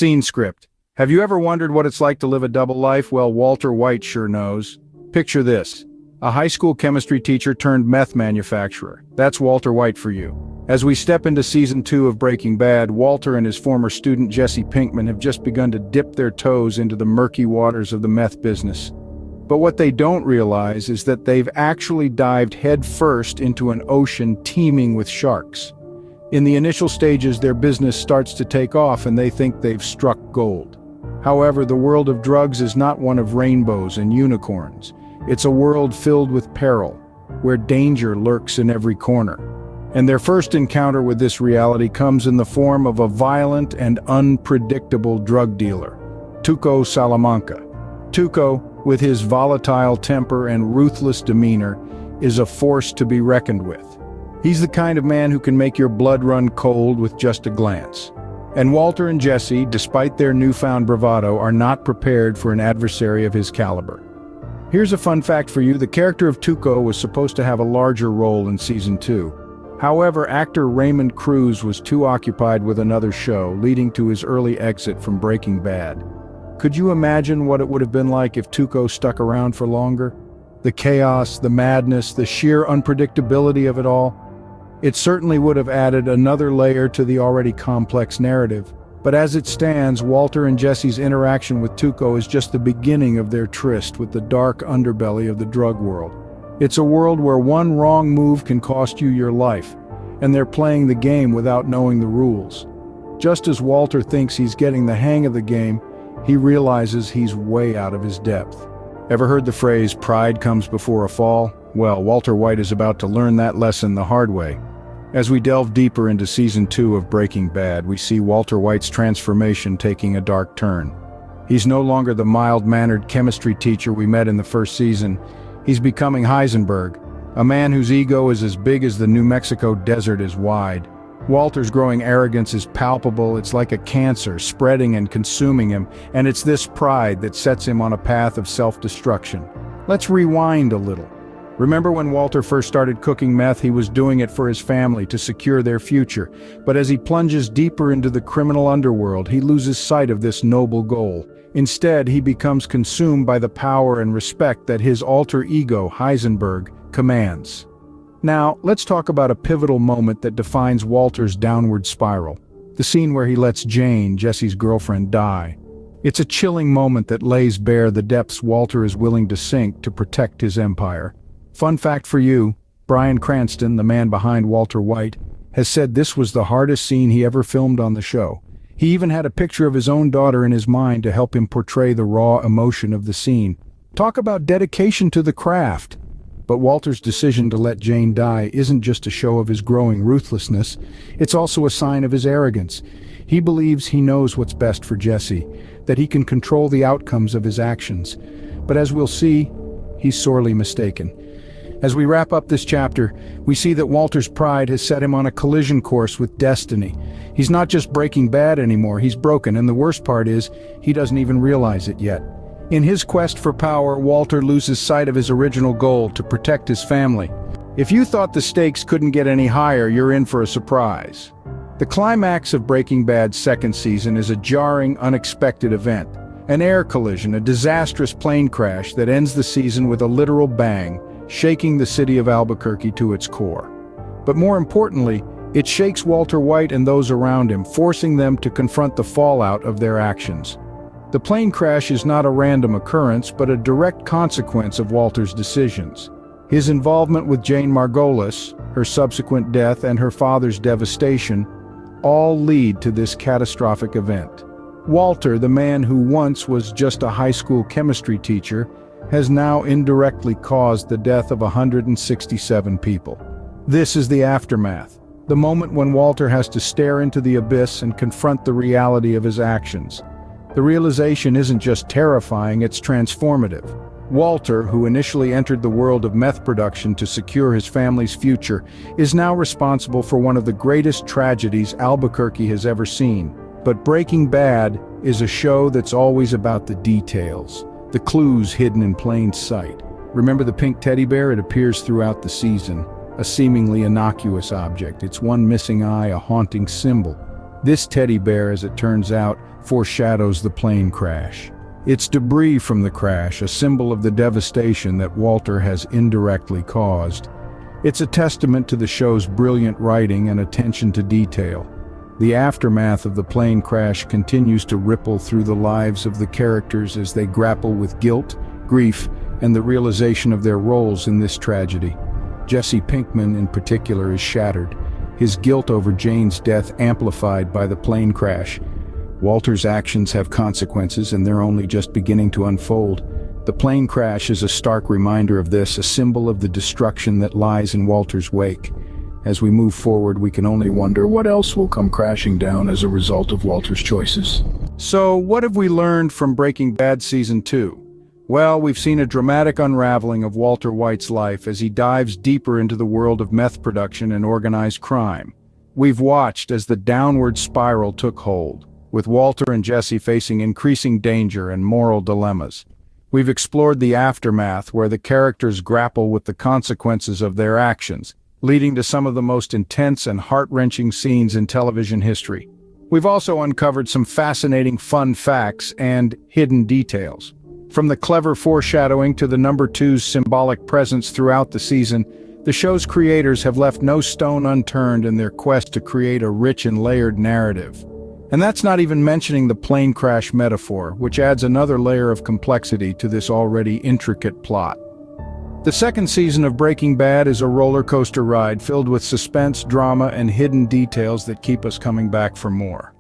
Scene script. Have you ever wondered what it's like to live a double life? Well, Walter White sure knows. Picture this. A high school chemistry teacher turned meth manufacturer. That's Walter White for you. As we step into season 2 of Breaking Bad, Walter and his former student Jesse Pinkman have just begun to dip their toes into the murky waters of the meth business. But what they don't realize is that they've actually dived headfirst into an ocean teeming with sharks. In the initial stages, their business starts to take off and they think they've struck gold. However, the world of drugs is not one of rainbows and unicorns. It's a world filled with peril, where danger lurks in every corner. And their first encounter with this reality comes in the form of a violent and unpredictable drug dealer, Tuco Salamanca. Tuco, with his volatile temper and ruthless demeanor, is a force to be reckoned with. He's the kind of man who can make your blood run cold with just a glance. And Walter and Jesse, despite their newfound bravado, are not prepared for an adversary of his caliber. Here's a fun fact for you. The character of Tuco was supposed to have a larger role in season 2. However, actor Raymond Cruz was too occupied with another show, leading to his early exit from Breaking Bad. Could you imagine what it would have been like if Tuco stuck around for longer? The chaos, the madness, the sheer unpredictability of it all? It certainly would have added another layer to the already complex narrative. But as it stands, Walter and Jesse's interaction with Tuco is just the beginning of their tryst with the dark underbelly of the drug world. It's a world where one wrong move can cost you your life, and they're playing the game without knowing the rules. Just as Walter thinks he's getting the hang of the game, he realizes he's way out of his depth. Ever heard the phrase, "pride comes before a fall"? Well, Walter White is about to learn that lesson the hard way. As we delve deeper into season 2 of Breaking Bad, we see Walter White's transformation taking a dark turn. He's no longer the mild-mannered chemistry teacher we met in the first season. He's becoming Heisenberg, a man whose ego is as big as the New Mexico desert is wide. Walter's growing arrogance is palpable. It's like a cancer spreading and consuming him, and it's this pride that sets him on a path of self-destruction. Let's rewind a little. Remember when Walter first started cooking meth? He was doing it for his family to secure their future. But as he plunges deeper into the criminal underworld, he loses sight of this noble goal. Instead, he becomes consumed by the power and respect that his alter ego, Heisenberg, commands. Now, let's talk about a pivotal moment that defines Walter's downward spiral. The scene where he lets Jane, Jesse's girlfriend, die. It's a chilling moment that lays bare the depths Walter is willing to sink to protect his empire. Fun fact for you, Bryan Cranston, the man behind Walter White, has said this was the hardest scene he ever filmed on the show. He even had a picture of his own daughter in his mind to help him portray the raw emotion of the scene. Talk about dedication to the craft. But Walter's decision to let Jane die isn't just a show of his growing ruthlessness, it's also a sign of his arrogance. He believes he knows what's best for Jesse, that he can control the outcomes of his actions. But as we'll see, he's sorely mistaken. As we wrap up this chapter, we see that Walter's pride has set him on a collision course with destiny. He's not just Breaking Bad anymore, he's broken, and the worst part is, he doesn't even realize it yet. In his quest for power, Walter loses sight of his original goal, to protect his family. If you thought the stakes couldn't get any higher, you're in for a surprise. The climax of Breaking Bad's second season is a jarring, unexpected event. An air collision, a disastrous plane crash that ends the season with a literal bang, shaking the city of Albuquerque to its core. But more importantly, it shakes Walter White and those around him, forcing them to confront the fallout of their actions. The plane crash is not a random occurrence, but a direct consequence of Walter's decisions. His involvement with Jane Margolis, her subsequent death, and her father's devastation all lead to this catastrophic event. Walter, the man who once was just a high school chemistry teacher, has now indirectly caused the death of 167 people. This is the aftermath, the moment when Walter has to stare into the abyss and confront the reality of his actions. The realization isn't just terrifying, it's transformative. Walter, who initially entered the world of meth production to secure his family's future, is now responsible for one of the greatest tragedies Albuquerque has ever seen. But Breaking Bad is a show that's always about the details, the clues hidden in plain sight. Remember the pink teddy bear? It appears throughout the season, a seemingly innocuous object. It's one missing eye, a haunting symbol. This teddy bear, as it turns out, foreshadows the plane crash. It's debris from the crash, a symbol of the devastation that Walter has indirectly caused. It's a testament to the show's brilliant writing and attention to detail. The aftermath of the plane crash continues to ripple through the lives of the characters as they grapple with guilt, grief, and the realization of their roles in this tragedy. Jesse Pinkman, in particular, is shattered, his guilt over Jane's death amplified by the plane crash. Walter's actions have consequences, and they're only just beginning to unfold. The plane crash is a stark reminder of this, a symbol of the destruction that lies in Walter's wake. As we move forward, we can only wonder what else will come crashing down as a result of Walter's choices. So, what have we learned from Breaking Bad Season 2? Well, we've seen a dramatic unraveling of Walter White's life as he dives deeper into the world of meth production and organized crime. We've watched as the downward spiral took hold, with Walter and Jesse facing increasing danger and moral dilemmas. We've explored the aftermath, where the characters grapple with the consequences of their actions, leading to some of the most intense and heart-wrenching scenes in television history. We've also uncovered some fascinating fun facts and hidden details. From the clever foreshadowing to the number 2's symbolic presence throughout the season, the show's creators have left no stone unturned in their quest to create a rich and layered narrative. And that's not even mentioning the plane crash metaphor, which adds another layer of complexity to this already intricate plot. The second season of Breaking Bad is a roller coaster ride filled with suspense, drama, and hidden details that keep us coming back for more.